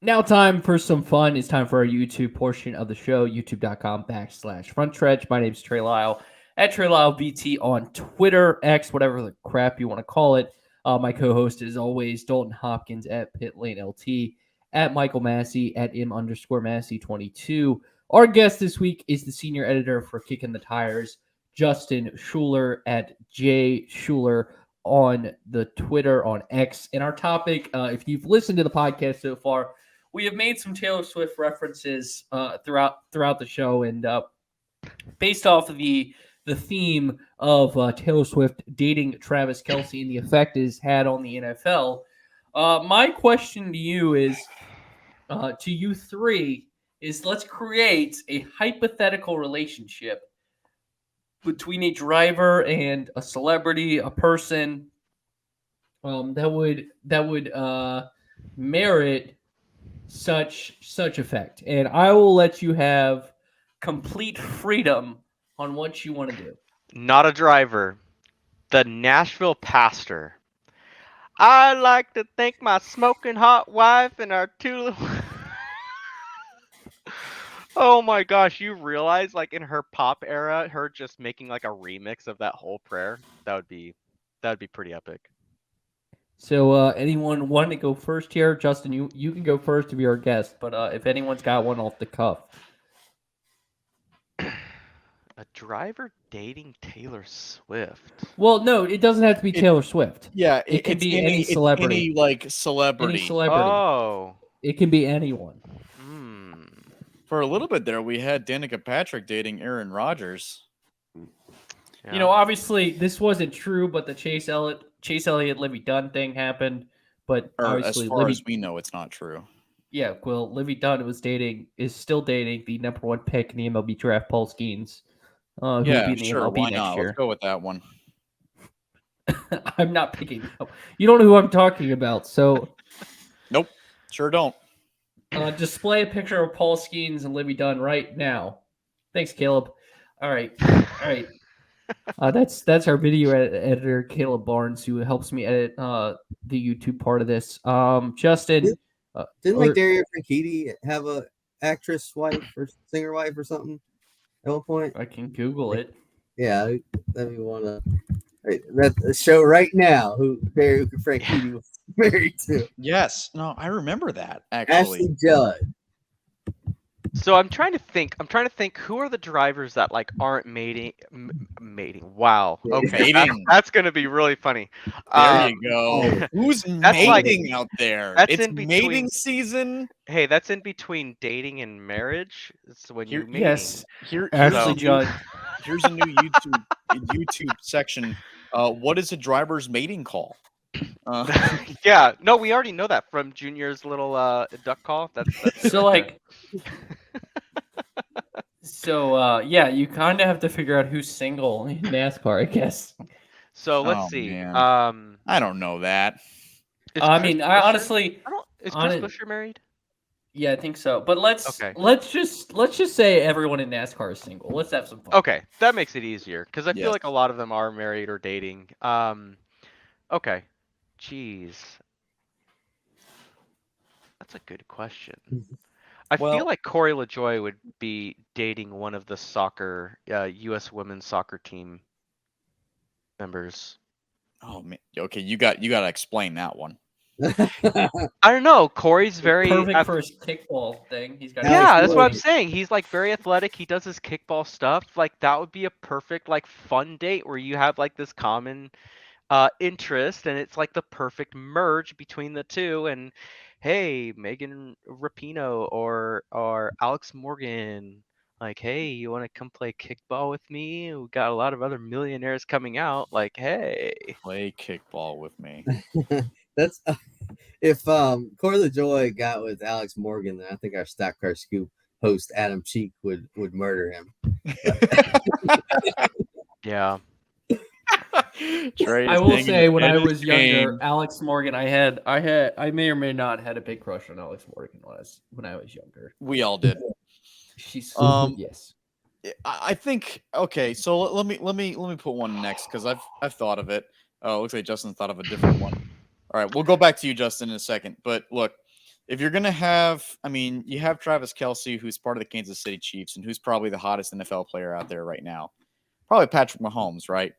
Now time for some fun. It's time for our YouTube portion of the show, youtube.com/frontstretch. My name is Trey Lyle, at Trey Lyle BT on Twitter, X, whatever the crap you want to call it. My co-host is always Dalton Hopkins at Pit Lane LT, at Michael Massey, at M_Massey22. Our guest this week is the senior editor for Kicking the Tires, Justin Schuoler, at J Schuoler on the Twitter, on X. And our topic, if you've listened to the podcast so far, we have made some Taylor Swift references throughout the show, and based off of the theme of Taylor Swift dating Travis Kelce and the effect it's had on the NFL, my question to you is, to you three, is let's create a hypothetical relationship between a driver and a celebrity, a person that would merit such effect, and I will let you have complete freedom on what you want to do. Not a driver. The Nashville pastor. I like to thank my smoking hot wife and our two little... Oh my gosh, you realize like in her pop era, her just making like a remix of that whole prayer? That would be pretty epic. So anyone want to go first here? Justin, you can go first to be our guest, but if anyone's got one off the cuff. A driver dating Taylor Swift. Well, no, it doesn't have to be Taylor Swift. Yeah, it can be any celebrity. Any celebrity. Any celebrity. Oh. It can be anyone. For a little bit there, we had Danica Patrick dating Aaron Rodgers. Yeah. You know, obviously this wasn't true, but the Chase Elliott, Livy Dunn thing happened. But as far as we know, it's not true. Yeah, well, Livy Dunn is still dating the number one pick in the MLB draft, Paul Skeens. Who will be in the MLB why next not? Year. Let's go with that one. I'm not picking up. You don't know who I'm talking about, so. Nope, sure don't. Display a picture of Paul Skeens and Livy Dunn right now. Thanks, Caleb. All right. That's our video editor, Caleb Barnes, who helps me edit the YouTube part of this. Justin, didn't Daria Franchitti have a actress wife or singer wife or something at one point? I can Google it. Yeah, let me want to. Let's show right now who Daria Franchitti was married to. Yes, no, I remember that actually. Ashley Judd. So I'm trying to think who are the drivers that like aren't mating. Wow. Okay. That's going to be really funny. There you go. Who's mating out there? It's mating season. Hey, that's in between dating and marriage. It's when you mating. Yes. Ashley Judd. Here's a new YouTube section. What is a driver's mating call? Yeah, no, we already know that from Junior's little duck call. That's so like. So yeah, you kind of have to figure out who's single in NASCAR, I guess. So let's see. Man. I don't know that. I mean, I honestly, is Chris Buescher married? Yeah, I think so. But let's just say everyone in NASCAR is single. Let's have some fun. Okay, that makes it easier because I feel like a lot of them are married or dating. Okay, jeez, that's a good question. I feel like Corey LaJoie would be dating one of the U.S. women's soccer team members. Oh man, okay, you got to explain that one. I don't know. Corey's very perfect for his kickball thing. He's got that's what I'm saying. He's like very athletic. He does his kickball stuff. Like that would be a perfect like fun date where you have like this common interest, and it's like the perfect merge between the two. And hey, Megan Rapinoe or Alex Morgan, like, hey, you want to come play kickball with me? We got a lot of other millionaires coming out. Like, hey, play kickball with me. That's if Corey LaJoie got with Alex Morgan, then I think our Stock Car Scoop host Adam Cheek would murder him. Yeah. I will say when I was younger, Alex Morgan, I may or may not had a big crush on Alex Morgan when I was younger. We all did. She's yes. I think okay. So let me put one next because I've thought of it. Oh, it looks like Justin thought of a different one. All right, we'll go back to you, Justin, in a second. But look, if you're gonna have, I mean, you have Travis Kelce, who's part of the Kansas City Chiefs, and who's probably the hottest NFL player out there right now. Probably Patrick Mahomes, right?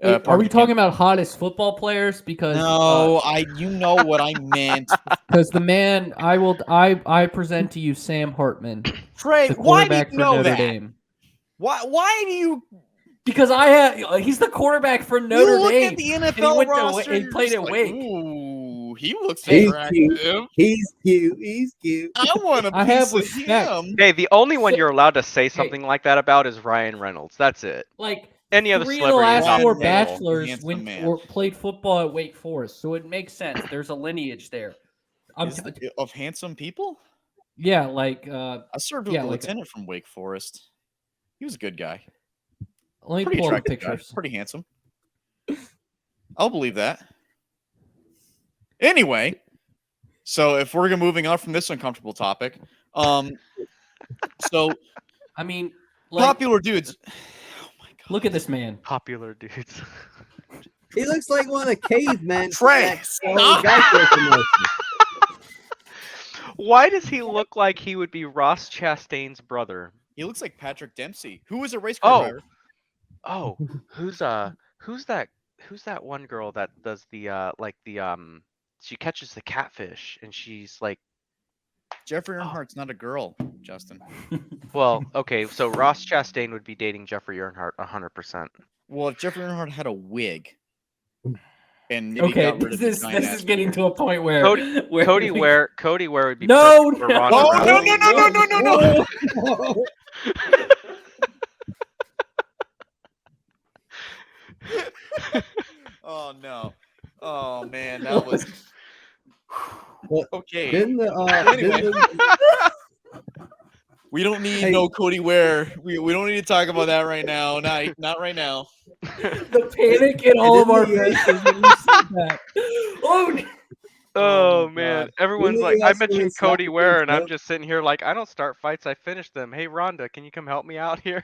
Are Part we of the talking about hottest football players? Because No, you know what I meant. because the man I present to you Sam Hartman, Trey, the why do you quarterback for know Notre that? Dame. Why do you Because he's the quarterback for you Notre look Dame. at the and he NFL went roster? and he You're played just at like, Wake. ooh, he looks He's attractive. cute. He's cute. He's cute. I want a I have piece of respect. him. Hey, the only one So- you're allowed to say something like that about is Ryan Reynolds. That's it. Like Any other 3 of the celebrity is last off four the table. bachelors Handsome man. played football at Wake Forest, so it makes sense. There's a lineage there. Of handsome people? Yeah, like I served with yeah, a like lieutenant from Wake Forest. He was a good guy. let me Pretty pull up attractive guy. pictures. Pretty handsome. I'll believe that. Anyway, so if we're moving on from this uncomfortable topic, so I mean, like, popular dudes. Oh my god! look at this man. Popular dudes. He looks like one of the cavemen. from Trey, that stop. Geico commercial. Why does he look like he would be Ross Chastain's brother? He looks like Patrick Dempsey, who was a race car driver. Oh, who's that one girl that does the she catches the catfish and she's like, Jeffrey Earnhart's not a girl, Justin. well, okay, so Ross Chastain would be dating Jeffrey Earnhardt 100%. Well, if Jeffrey Earnhardt had a wig, and maybe Okay, got rid of this giant is ass getting beard. to a point where Cody Ware would be No, perfect for no. Ronda Oh Rousey. no! Oh no! Oh man, that was okay. Didn't the, Anyway. didn't the- We don't need Hey. no Cody Ware. We don't need to talk about that right now. Not right now. the panic in all of our Didn't the faces when you said that. Oh, no. Oh my man, God. everyone's Didn't like, the I US mentioned women's Cody soccer Ware, team and I'm vote? just sitting here like, I don't start fights, I finish them. Hey Rhonda, can you come help me out here?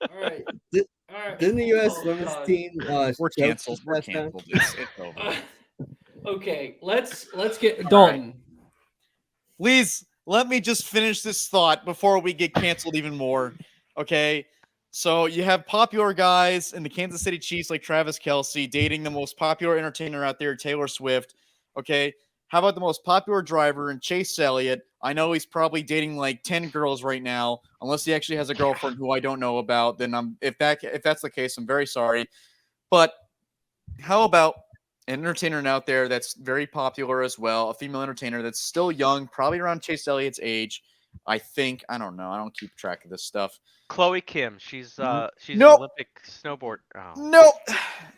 All right. Did- All right. Didn't the U.S. Oh, women's God. team We're choke canceled. this We're past time? canceled. It's over. Okay, let's get Dalton. Please let me just finish this thought before we get canceled even more. Okay. So you have popular guys in the Kansas City Chiefs like Travis Kelce dating the most popular entertainer out there, Taylor Swift. Okay. How about the most popular driver in Chase Elliott? I know he's probably dating like 10 girls right now, unless he actually has a girlfriend who I don't know about. Then if that's the case, I'm very sorry. But how about an entertainer out there that's very popular as well, a female entertainer that's still young, probably around Chase Elliott's age. I think. I don't know. I don't keep track of this stuff. Chloe Kim, she's an Nope. Olympic snowboard. Oh.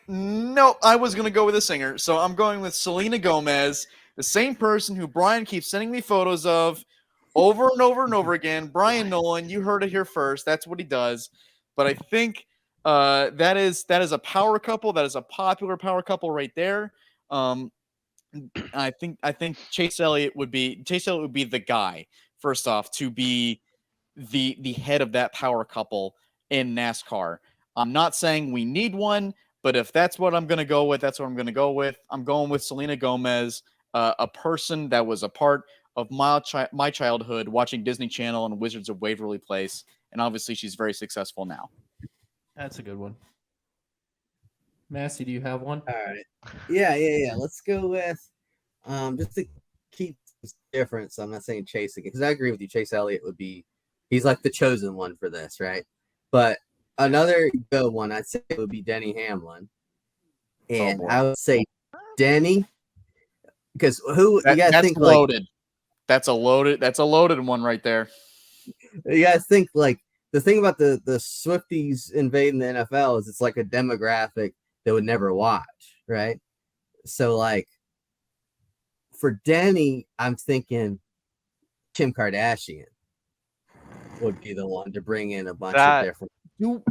No, I was going to go with a singer. So I'm going with Selena Gomez, the same person who Brian keeps sending me photos of over and over and over again. Brian Nolan, you heard it here first. That's what he does. But I think that is a power couple. That is a popular power couple right there. I think Chase Elliott would be the guy, first off, to be the head of that power couple in NASCAR. I'm not saying we need one, but if that's what I'm going to go with, that's what I'm going to go with. I'm going with Selena Gomez, a person that was a part of my childhood watching Disney Channel and Wizards of Waverly Place, and obviously she's very successful now. That's a good one. Massey, do you have one? All right. Yeah. Let's go with just to keep this different. So I'm not saying Chase again because I agree with you. Chase Elliott he's like the chosen one for this, right? But another good one I'd say would be Denny Hamlin, and boy. I would say Denny because you guys That's think loaded. That's a loaded one right there. you guys think like the thing about the Swifties invading the NFL is it's like a demographic they would never watch, right? So like for Denny, I'm thinking Kim Kardashian would be the one to bring in a bunch of different.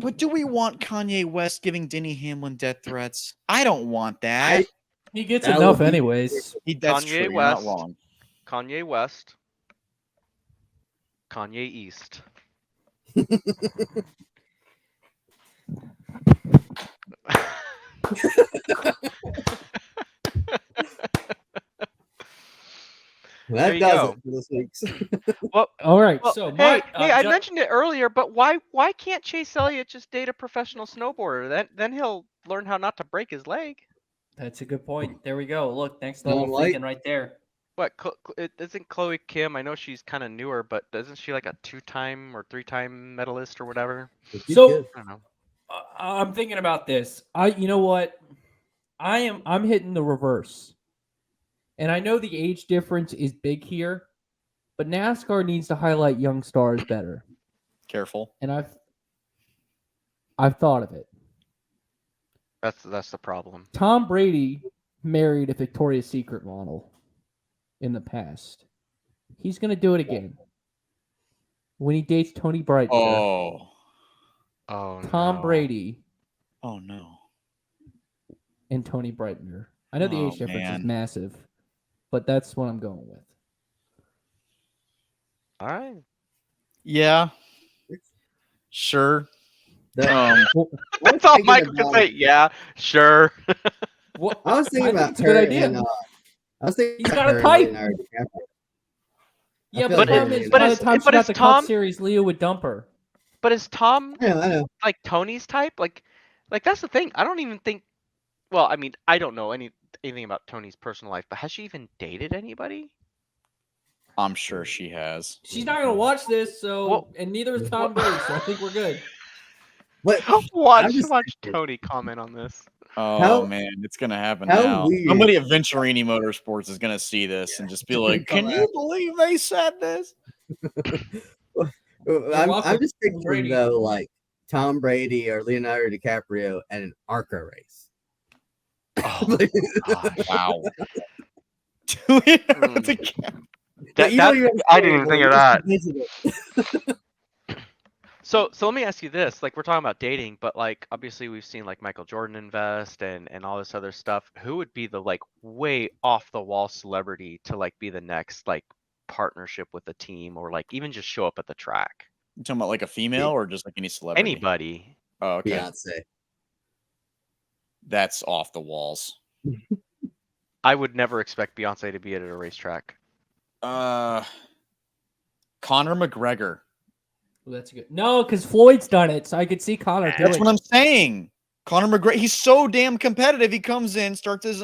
But do we want Kanye West giving Denny Hamlin death threats? I don't want that. He gets That enough would be- anyways. That's Kanye true. You're West. not wrong. Kanye West, Kanye East. There That you does go. it for this week's. Well, All right. well, So hey, my I mentioned it earlier, but why can't Chase Elliott just date a professional snowboarder? Then he'll learn how not to break his leg. that's a good point. There we go. Look, next Don't level like- thinking right there. What? It isn't Chloe Kim? I know she's kind of newer, but isn't she like a 2-time or 3-time medalist or whatever? She's So good. I don't know. I'm thinking about this. You know what? I'm hitting the reverse. And I know the age difference is big here, but NASCAR needs to highlight young stars better. Careful. And I've thought of it. That's the problem. Tom Brady married a Victoria's Secret model in the past. He's going to do it again. When he dates Tony Breitner, Oh. Oh Tom no. Brady Oh no. and Tony Breitner. I know the Oh, age difference is man. massive, but that's what I'm going with. All right. Yeah. Sure. The- Well, I was That's all thinking Michael can about- say. Yeah, sure. what, I was thinking think about it's a good her idea. and I was thinking He's about got a her type. and Leonardo DiCaprio. Yeah, feel but the like problem they're is, really by nice. the time she But got is the Tom- Cup Series, Leo would dump her. But is Tom I know. like Tony's type? Like that's the thing. I don't even think. Well, I mean, I don't know anything about Tony's personal life, but has she even dated anybody? I'm sure she has. She's not going to watch this, so Well- and neither is Tom Brady, so I think we're good. But Watch just thinking- Tony comment on this. Oh How- man, it's gonna happen how now. weird. Somebody at Venturini Motorsports is gonna see this and just be like, "Can you believe they said this?" I'm welcome, just thinking Brady. though, like Tom Brady or Leonardo DiCaprio at an ARCA race. Oh gosh. Wow. That- You know you're I didn't even think of that. that. So let me ask you this: like, we're talking about dating, but like, obviously we've seen like Michael Jordan invest and all this other stuff. Who would be the like way off the wall celebrity to like be the next like partnership with a team, or like even just show up at the track? You talking about like a female or just like any celebrity? Anybody? Oh, okay. Beyonce. That's off the walls. I would never expect Beyonce to be at a racetrack. Conor McGregor. Well, that's good. No, because Floyd's done it, so I could see Connor do That's it. what I'm saying. Conor McGregor. He's so damn competitive. He comes in, starts his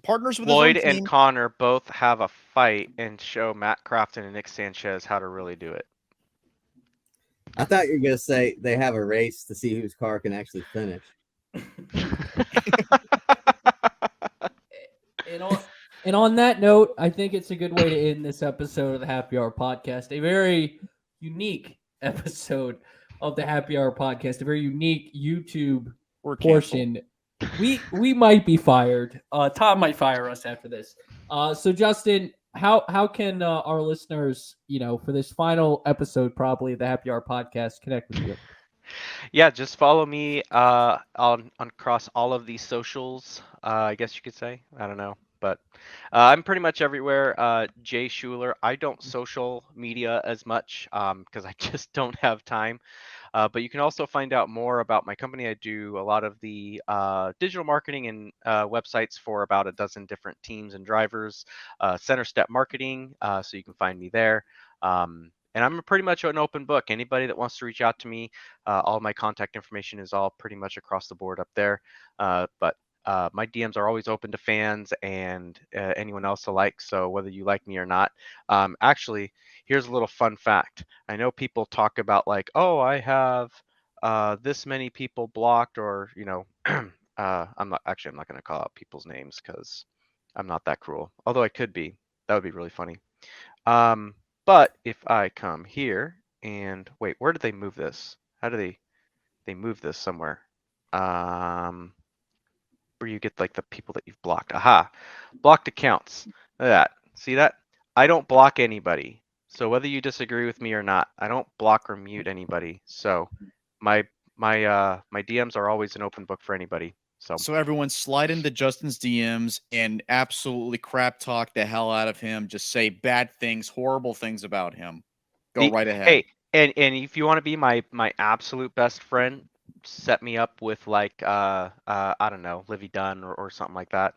partners with Floyd his own and team. Connor both have a fight and show Matt Crafton and Nick Sanchez how to really do it. I thought you were gonna say they have a race to see whose car can actually finish. And on that note, I think it's a good way to end this episode of the Happy Hour Podcast. A very unique episode of the Happy Hour Podcast. A very unique YouTube We're canceled. portion. We might be fired. Tom might fire us after this. So Justin, how can our listeners, for this final episode probably of the Happy Hour Podcast, connect with you? Yeah, just follow me on across all of these socials. I guess you could say. I don't know, but I'm pretty much everywhere. Jay Schuoler. I don't social media as much because I just don't have time. But you can also find out more about my company. I do a lot of the digital marketing and websites for about a dozen different teams and drivers. Center Step Marketing, so you can find me there. And I'm pretty much an open book. Anybody that wants to reach out to me, all my contact information is all pretty much across the board up there. But my DMs are always open to fans and anyone else alike. So whether you like me or not, actually, here's a little fun fact. I know people talk about like, oh, I have this many people blocked, or I'm not going to call out people's names because I'm not that cruel. Although I could be. That would be really funny. But if I come here and wait, where did they move this? How do they move this somewhere? Where you get like the people that you've blocked. Aha, blocked accounts. Look at that. See that? I don't block anybody. So whether you disagree with me or not, I don't block or mute anybody. So my DMs are always an open book for anybody. So everyone slide into Justin's DMs and absolutely crap talk the hell out of him. Just say bad things, horrible things about him. Go right ahead. Hey, and if you want to be my absolute best friend, set me up with like I don't know, Livy Dunn or something like that.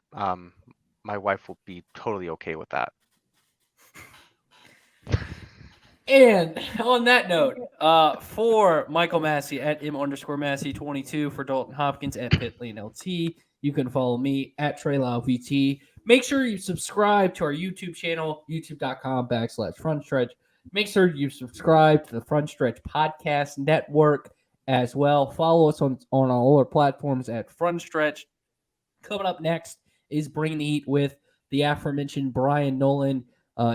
My wife will be totally okay with that. And on that note, for Michael Massey at M_Massey22, for Dalton Hopkins at Pitlane LT, you can follow me at TreyLyleVT. Make sure you subscribe to our YouTube channel, youtube.com/frontstretch. Make sure you subscribe to the Front Stretch Podcast Network as well. Follow us on all our platforms at Front Stretch. Coming up next is Bringing the Heat with the aforementioned Brian Nolan.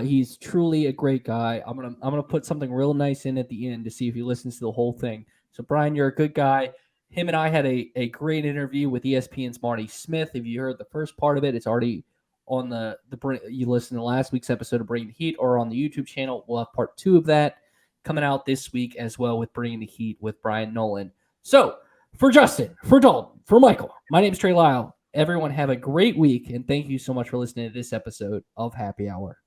He's truly a great guy. I'm gonna put something real nice in at the end to see if he listens to the whole thing. So Brian, you're a good guy. Him and I had a great interview with ESPN's Marty Smith. If you heard the first part of it, it's already on the you listened to last week's episode of Bringing the Heat or on the YouTube channel. We'll have part 2 of that coming out this week as well with Bringing the Heat with Brian Nolan. So for Justin, for Dalton, for Michael, my name is Trey Lyle. Everyone have a great week, and thank you so much for listening to this episode of Happy Hour.